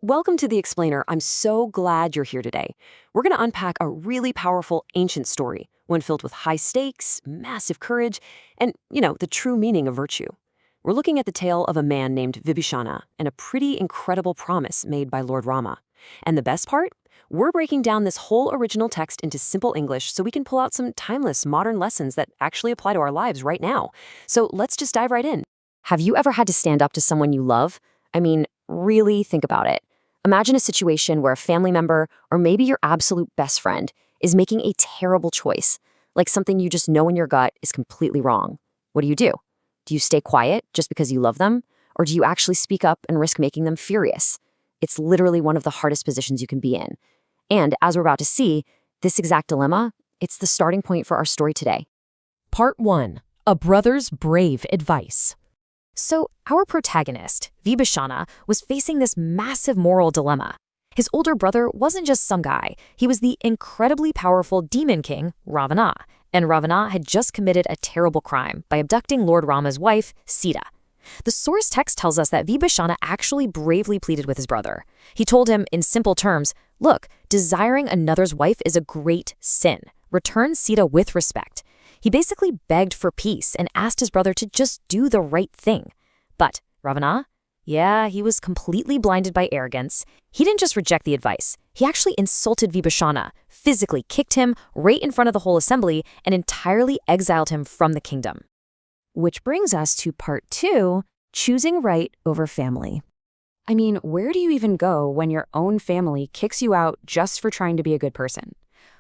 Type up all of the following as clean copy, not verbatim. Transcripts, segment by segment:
Welcome to The Explainer. I'm so glad you're here today. We're going to unpack a really powerful ancient story, one filled with high stakes, massive courage, and, the true meaning of virtue. We're looking at the tale of a man named Vibhishana and a pretty incredible promise made by Lord Rama. And the best part? We're breaking down this whole original text into simple English so we can pull out some timeless, modern lessons that actually apply to our lives right now. So let's just dive right in. Have you ever had to stand up to someone you love? I mean, really think about it. Imagine a situation where a family member, or maybe your absolute best friend, is making a terrible choice, like something you just know in your gut is completely wrong. What do? Do you stay quiet just because you love them? Or do you actually speak up and risk making them furious? It's literally one of the hardest positions you can be in. And as we're about to see, this exact dilemma, it's the starting point for our story today. Part 1. A brother's brave advice. So, our protagonist, Vibhishana, was facing this massive moral dilemma. His older brother wasn't just some guy. He was the incredibly powerful demon king, Ravana. And Ravana had just committed a terrible crime by abducting Lord Rama's wife, Sita. The source text tells us that Vibhishana actually bravely pleaded with his brother. He told him in simple terms, look, desiring another's wife is a great sin. Return Sita with respect. He basically begged for peace and asked his brother to just do the right thing. But Ravana? Yeah, he was completely blinded by arrogance. He didn't just reject the advice. He actually insulted Vibhishana, physically kicked him right in front of the whole assembly, and entirely exiled him from the kingdom. Which brings us to part 2, choosing right over family. I mean, where do you even go when your own family kicks you out just for trying to be a good person?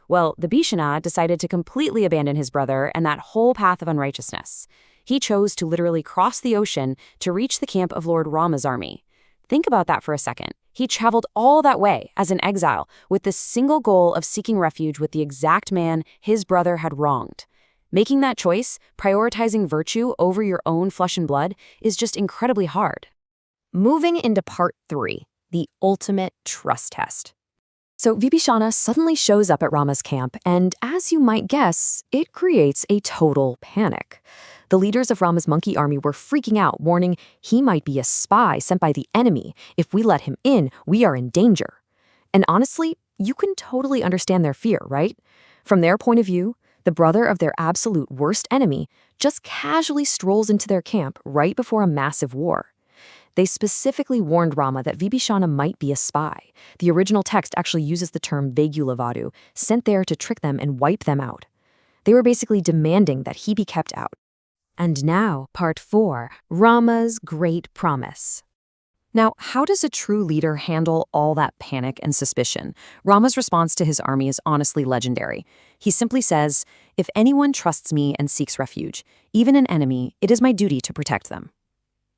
Well, the Vibhishana decided to completely abandon his brother and that whole path of unrighteousness. He chose to literally cross the ocean to reach the camp of Lord Rama's army. Think about that for a second. He traveled all that way as an exile with the single goal of seeking refuge with the exact man his brother had wronged. Making that choice, prioritizing virtue over your own flesh and blood, is just incredibly hard. Moving into part 3, the ultimate trust test. So Vibhishana suddenly shows up at Rama's camp, and as you might guess, it creates a total panic. The leaders of Rama's monkey army were freaking out, warning he might be a spy sent by the enemy. If we let him in, we are in danger. And honestly, you can totally understand their fear, right? From their point of view, the brother of their absolute worst enemy just casually strolls into their camp right before a massive war. They specifically warned Rama that Vibhishana might be a spy. The original text actually uses the term Vegulavadu, sent there to trick them and wipe them out. They were basically demanding that he be kept out. And now, part 4, Rama's great promise. Now, how does a true leader handle all that panic and suspicion? Rama's response to his army is honestly legendary. He simply says, "If anyone trusts me and seeks refuge, even an enemy, it is my duty to protect them."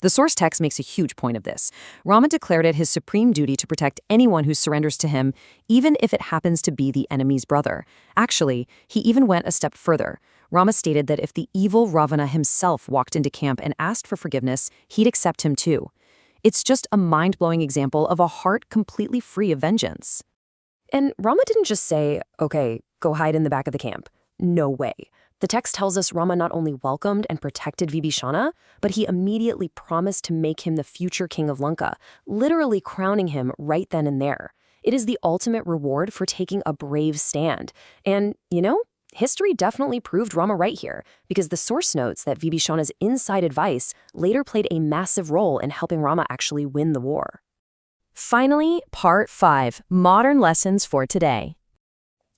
The source text makes a huge point of this. Rama declared it his supreme duty to protect anyone who surrenders to him, even if it happens to be the enemy's brother. Actually, he even went a step further. Rama stated that if the evil Ravana himself walked into camp and asked for forgiveness, he'd accept him too. It's just a mind-blowing example of a heart completely free of vengeance. And Rama didn't just say, okay, go hide in the back of the camp. No way. The text tells us Rama not only welcomed and protected Vibhishana, but he immediately promised to make him the future king of Lanka, literally crowning him right then and there. It is the ultimate reward for taking a brave stand. And, history definitely proved Rama right here, because the source notes that Vibhishana's inside advice later played a massive role in helping Rama actually win the war. Finally, part 5, modern lessons for today.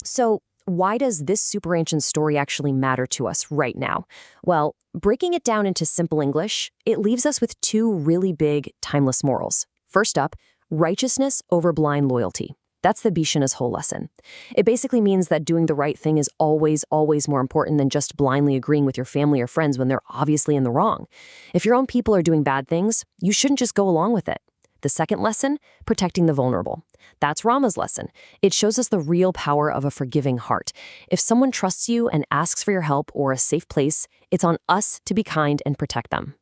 So, why does this super ancient story actually matter to us right now? Well, breaking it down into simple English, it leaves us with 2 really big, timeless morals. First up, righteousness over blind loyalty. That's the Vibhishana's whole lesson. It basically means that doing the right thing is always, always more important than just blindly agreeing with your family or friends when they're obviously in the wrong. If your own people are doing bad things, you shouldn't just go along with it. The second lesson, protecting the vulnerable. That's Rama's lesson. It shows us the real power of a forgiving heart. If someone trusts you and asks for your help or a safe place, it's on us to be kind and protect them.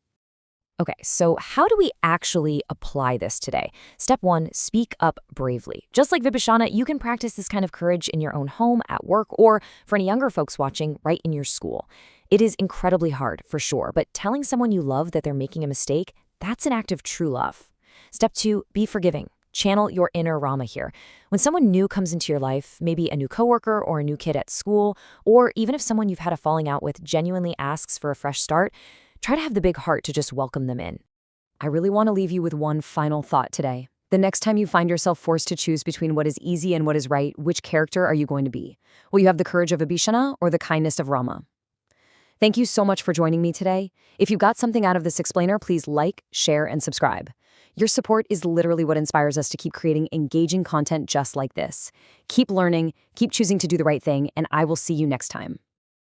Okay, so how do we actually apply this today? Step 1, speak up bravely. Just like Vibhishana, you can practice this kind of courage in your own home, at work, or for any younger folks watching, right in your school. It is incredibly hard, for sure, but telling someone you love that they're making a mistake, that's an act of true love. Step 2, be forgiving. Channel your inner Rama here. When someone new comes into your life, maybe a new coworker or a new kid at school, or even if someone you've had a falling out with genuinely asks for a fresh start, try to have the big heart to just welcome them in. I really want to leave you with one final thought today. The next time you find yourself forced to choose between what is easy and what is right, which character are you going to be? Will you have the courage of Vibhishana or the kindness of Rama? Thank you so much for joining me today. If you got something out of this explainer, please like, share, and subscribe. Your support is literally what inspires us to keep creating engaging content just like this. Keep learning, keep choosing to do the right thing, and I will see you next time.